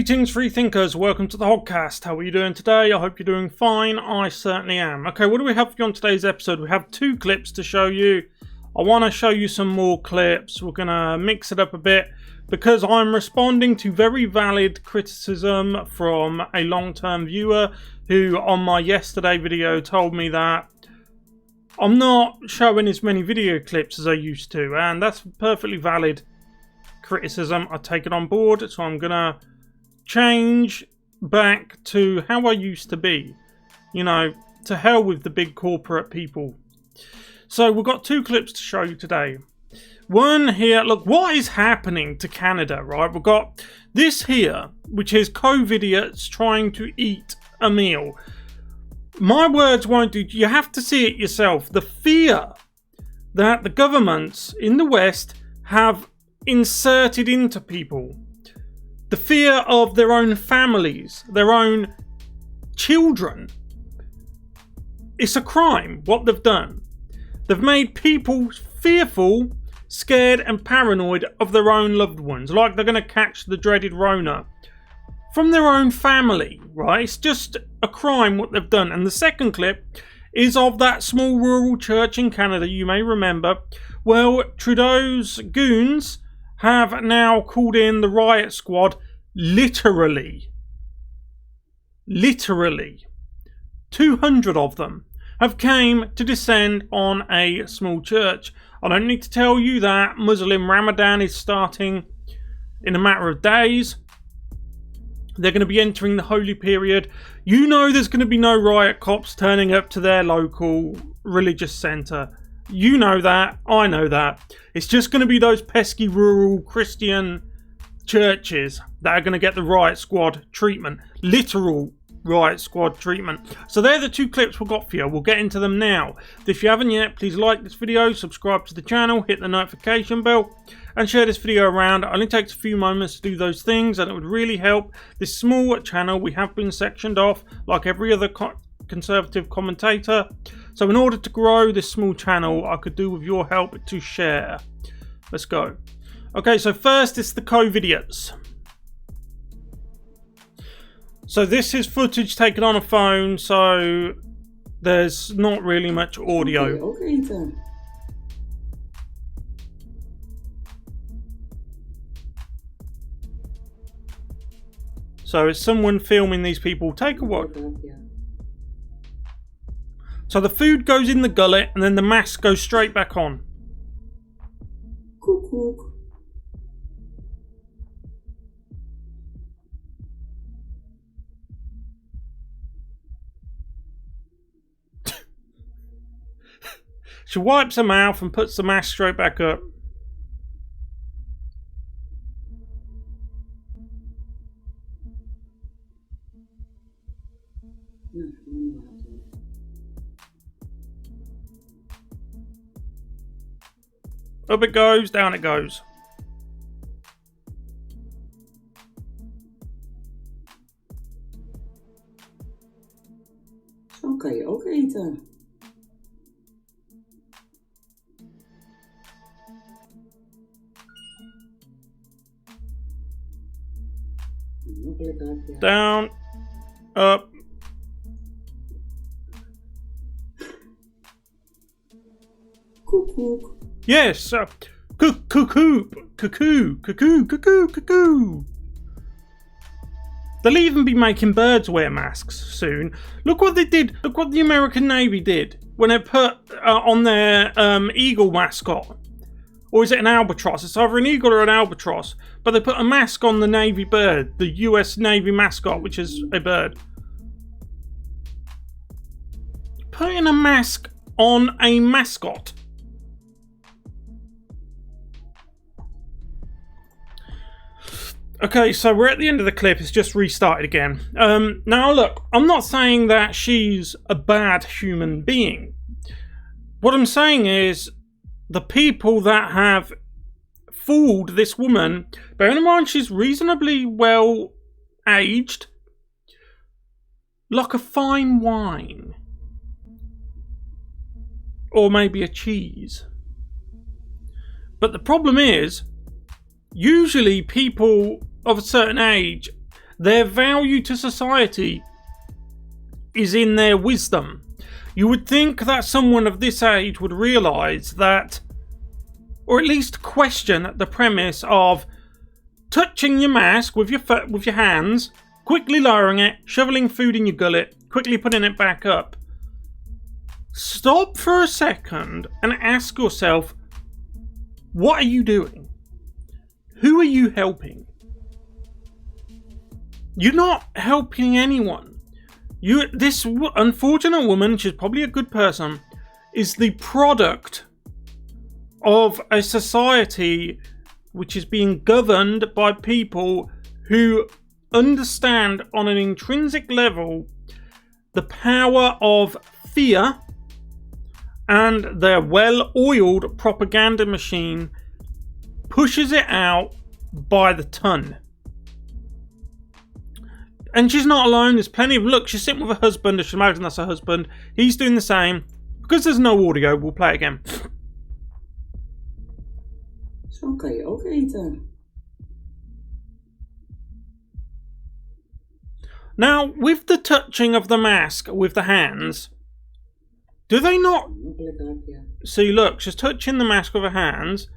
Greetings, free thinkers. Welcome to the Hoggcast. How are you doing today? I hope you're doing fine. I certainly am. Okay, what do we have for you on today's episode? We have two clips to show you. I want to show you some more clips. We're going to mix it up a bit because I'm responding to very valid criticism from a long-term viewer who on my yesterday video told me that I'm not showing as many video clips as I used to, and that's perfectly valid criticism. I take it on board, so I'm going to change back to how I used to be. You know, to hell with the big corporate people. So we've got two clips to show you today. One here, look, what is happening to Canada, right? We've got this here, which is Covidiots trying to eat a meal. My words won't do, you have to see it yourself. The fear that the governments in the West have inserted into people. The fear of their own families, their own children. It's a crime, what they've done. They've made people fearful, scared and paranoid of their own loved ones. Like they're going to catch the dreaded Rona from their own family, right? It's just a crime what they've done. And the second clip is of that small rural church in Canada, you may remember. Well, Trudeau's goons have now called in the Riot squad, literally 200 of them have came to descend on a small church. I don't need to tell you that Muslim Ramadan is starting in a matter of days. They're going to be entering the holy period. You know there's going to be no riot cops turning up to their local religious centre. You know that. I know that. It's just going to be those pesky rural Christian churches that are going to get the riot squad treatment. Literal riot squad treatment. So they're the two clips we've got for you. We'll get into them now. If you haven't yet, please like this video, subscribe to the channel, hit the notification bell, and share this video around. It only takes a few moments to do those things, and it would really help this small channel. We have been sectioned off like every other conservative commentator. So in order to grow this small channel, I could do with your help to share. Let's go. Okay, so first it's the Covidiots. So this is footage taken on a phone, so there's not really much audio. Okay then. So it's someone filming these people. Take a watch. So the food goes in the gullet and then the mask goes straight back on. Cook. She wipes her mouth and puts the mask straight back up. Up it goes, down it goes. Okay then. Down, up. Cook. Yes, cuckoo. They'll even be making birds wear masks soon. Look what they did. Look what the American Navy did when they put on their eagle mascot. Or is it an albatross? It's either an eagle or an albatross. But they put a mask on the Navy bird, the US Navy mascot, which is a bird. Putting a mask on a mascot. Okay, so we're at the end of the clip. It's just restarted again. Now look, I'm not saying that she's a bad human being. What I'm saying is the people that have fooled this woman, bearing in mind she's reasonably well aged, like a fine wine. Or maybe a cheese. But the problem is, usually people of a certain age Their value to society is in their wisdom. You would think that someone of this age would realise that, or at least question the premise of touching your mask with your hands, quickly lowering it, shoveling food in your gullet, quickly putting it back up. Stop for a second and ask yourself, what are you doing? Who are you helping? You're not helping anyone. This unfortunate woman, she's probably a good person, is the product of a society which is being governed by people who understand on an intrinsic level the power of fear, and their well-oiled propaganda machine pushes it out by the ton. And she's not alone. There's plenty of... Look, she's sitting with her husband. She's married and that's her husband. He's doing the same. Because there's no audio, we'll play it again. Zo kan je ook eten. Now, with the touching of the mask with the hands, do they not... See, look, she's touching the mask with her hands.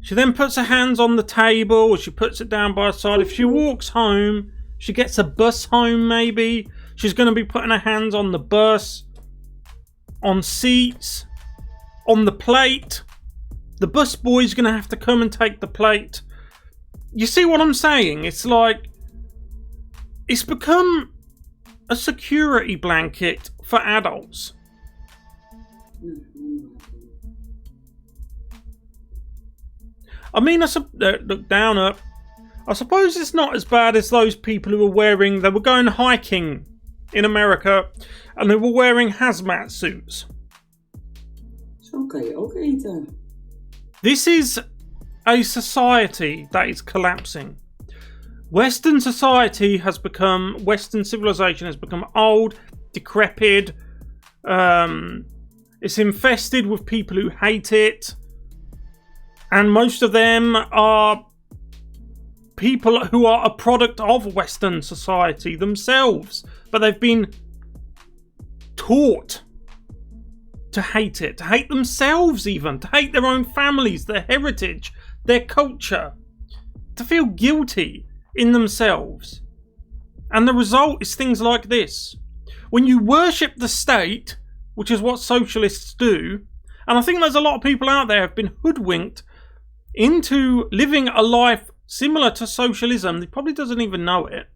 She then puts her hands on the table, or she puts it down by her side. If she walks home, she gets a bus home maybe. She's going to be putting her hands on the bus, on seats, on the plate. The bus boy's going to have to come and take the plate. You see what I'm saying? It's like... It's become a security blanket for adults. I mean, look down up. I suppose it's not as bad as those people who they were going hiking in America and they were wearing hazmat suits. Zo kan je ook eten. This is a society that is collapsing. Western civilization has become old, decrepit. It's infested with people who hate it. And most of them are people who are a product of Western society themselves. But they've been taught to hate it, to hate themselves even, to hate their own families, their heritage, their culture, to feel guilty in themselves. And the result is things like this. When you worship the state, which is what socialists do, and I think there's a lot of people out there have been hoodwinked into living a life similar to socialism. They probably doesn't even know it.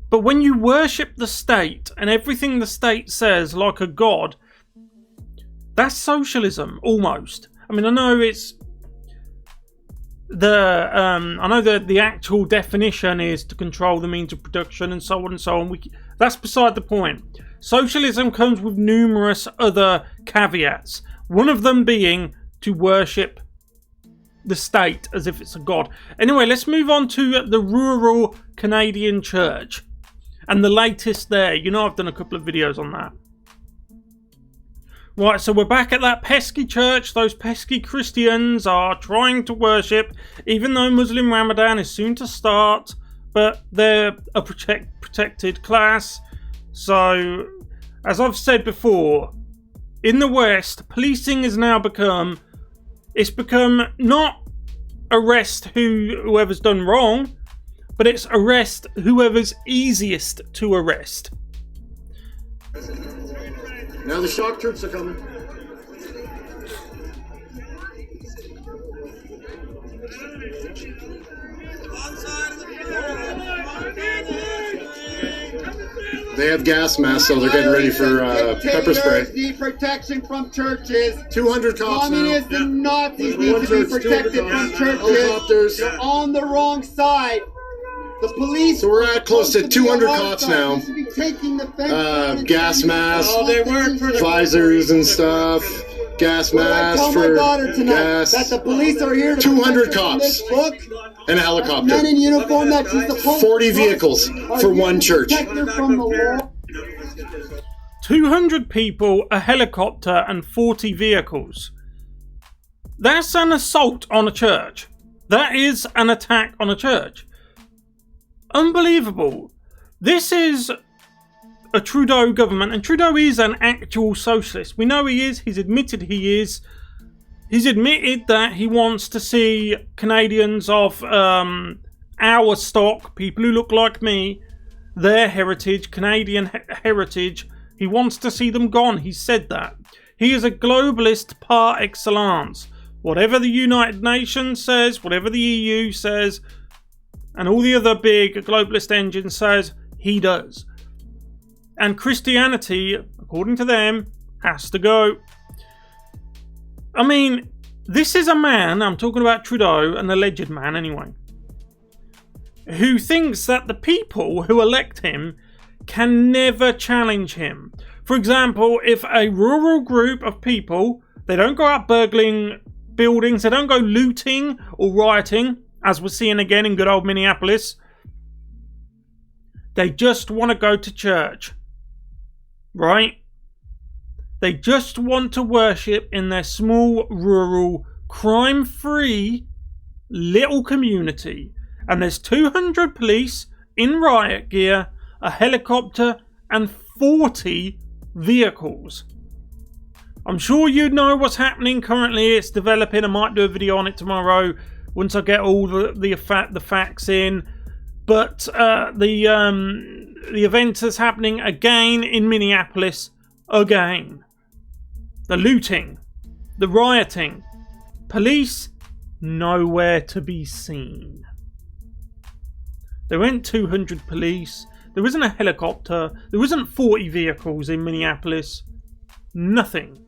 But when you worship the state and everything the state says like a god, that's socialism almost. I mean, I know it's the actual definition is to control the means of production and so on and so on. That's beside the point. Socialism comes with numerous other caveats. One of them being to worship the state as if it's a god. Anyway, let's move on to the rural Canadian church and the latest there. You know, I've done a couple of videos on that. Right, so we're back at that pesky church. Those pesky Christians are trying to worship, even though Muslim Ramadan is soon to start, but they're a protected class. So, as I've said before, in the West, policing has now become not arrest whoever's done wrong, but it's arrest whoever's easiest to arrest. Now the shock troops are coming. They have gas masks, so they're getting ready for pepper spray. Need protection from churches. 200 cops Communists now. and Nazis need to be protected from churches. Helicopters. You're on the wrong side. The police. So we're at close to 200 cops now. Gas masks, visors and stuff. Gas masks for gas. That the police are here to 200 cops and a helicopter. Men in uniform that she's supposed 40 vehicles for one church. 200 people, a helicopter, and 40 vehicles. That's an assault on a church. That is an attack on a church. Unbelievable. This is a Trudeau government, and Trudeau is an actual socialist. We know he is. He's admitted he is. He's admitted that he wants to see Canadians of our stock, people who look like me, their heritage, Canadian heritage, he wants to see them gone. He said that. He is a globalist par excellence. Whatever the United Nations says, whatever the EU says, and all the other big globalist engines says, he does. And Christianity, according to them, has to go. I mean, this is a man, I'm talking about Trudeau, an alleged man anyway, who thinks that the people who elect him can never challenge him. For example, if a rural group of people, they don't go out burgling buildings, they don't go looting or rioting, as we're seeing again in good old Minneapolis, they just want to go to church, right? They just want to worship in their small, rural, crime-free little community. And there's 200 police in riot gear, a helicopter, and 40 vehicles. I'm sure you know what's happening currently. It's developing. I might do a video on it tomorrow once I get all the facts in. But the event is happening again in Minneapolis. Again. The looting, the rioting, police nowhere to be seen. There weren't 200 police, there isn't a helicopter, there isn't 40 vehicles in Minneapolis. Nothing.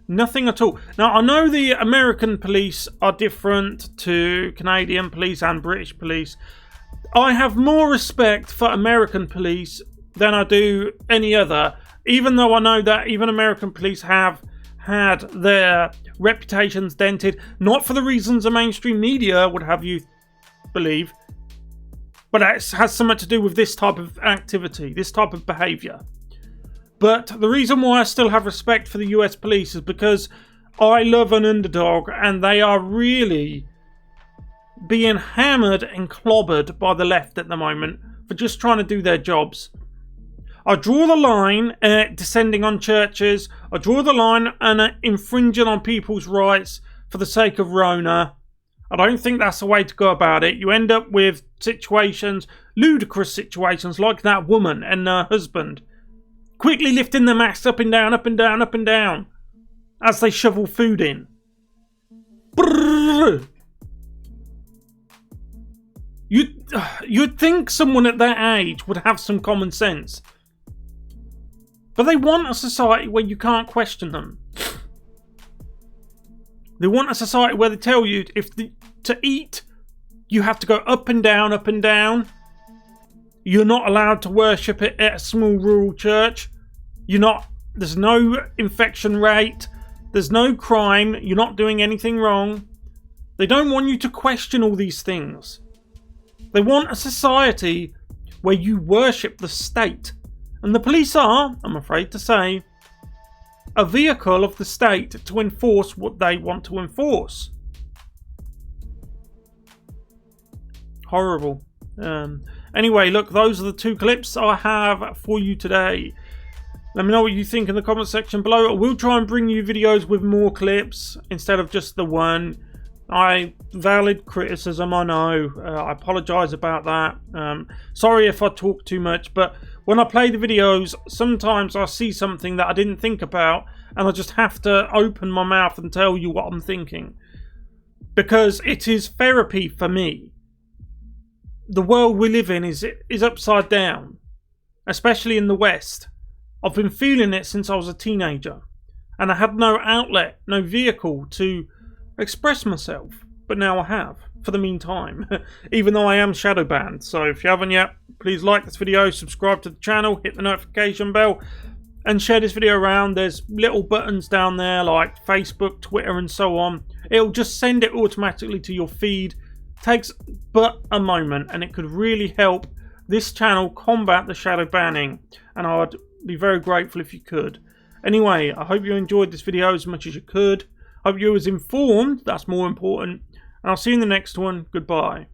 Nothing at all. Now, I know the American police are different to Canadian police and British police. I have more respect for American police than I do any other. Even though I know that even American police have had their reputations dented, not for the reasons the mainstream media would have you believe, but it has something to do with this type of activity, this type of behaviour. But the reason why I still have respect for the US police is because I love an underdog, and they are really being hammered and clobbered by the left at the moment for just trying to do their jobs. I draw the line descending on churches. I draw the line and infringing on people's rights for the sake of Rona. I don't think that's the way to go about it. You end up with situations, ludicrous situations, like that woman and her husband quickly lifting their masks up and down, up and down, up and down as they shovel food in. Brrr. You'd think someone at that age would have some common sense. But they want a society where you can't question them. They want a society where they tell you to eat, you have to go up and down, up and down. You're not allowed to worship it at a small rural church. There's no infection rate. There's no crime. You're not doing anything wrong. They don't want you to question all these things. They want a society where you worship the state. And the police are, I'm afraid to say, a vehicle of the state to enforce what they want to enforce. Horrible. Anyway, look, those are the two clips I have for you today. Let me know what you think in the comment section below. I will try and bring you videos with more clips instead of just the one. Valid criticism, I know. I apologise about that. Sorry if I talk too much, but when I play the videos, sometimes I see something that I didn't think about, and I just have to open my mouth and tell you what I'm thinking. Because it is therapy for me. The world we live in is upside down, especially in the West. I've been feeling it since I was a teenager, and I had no outlet, no vehicle to express myself, but now I have, for the meantime, even though I am shadow banned. So if you haven't yet, please like this video, subscribe to the channel, hit the notification bell, and share this video around. There's little buttons down there like Facebook, Twitter, and so on. It'll just send it automatically to your feed. Takes but a moment, and it could really help this channel combat the shadow banning, and I'd be very grateful if you could. Anyway, I hope you enjoyed this video as much as you could. Hope you was informed, that's more important. And I'll see you in the next one. Goodbye.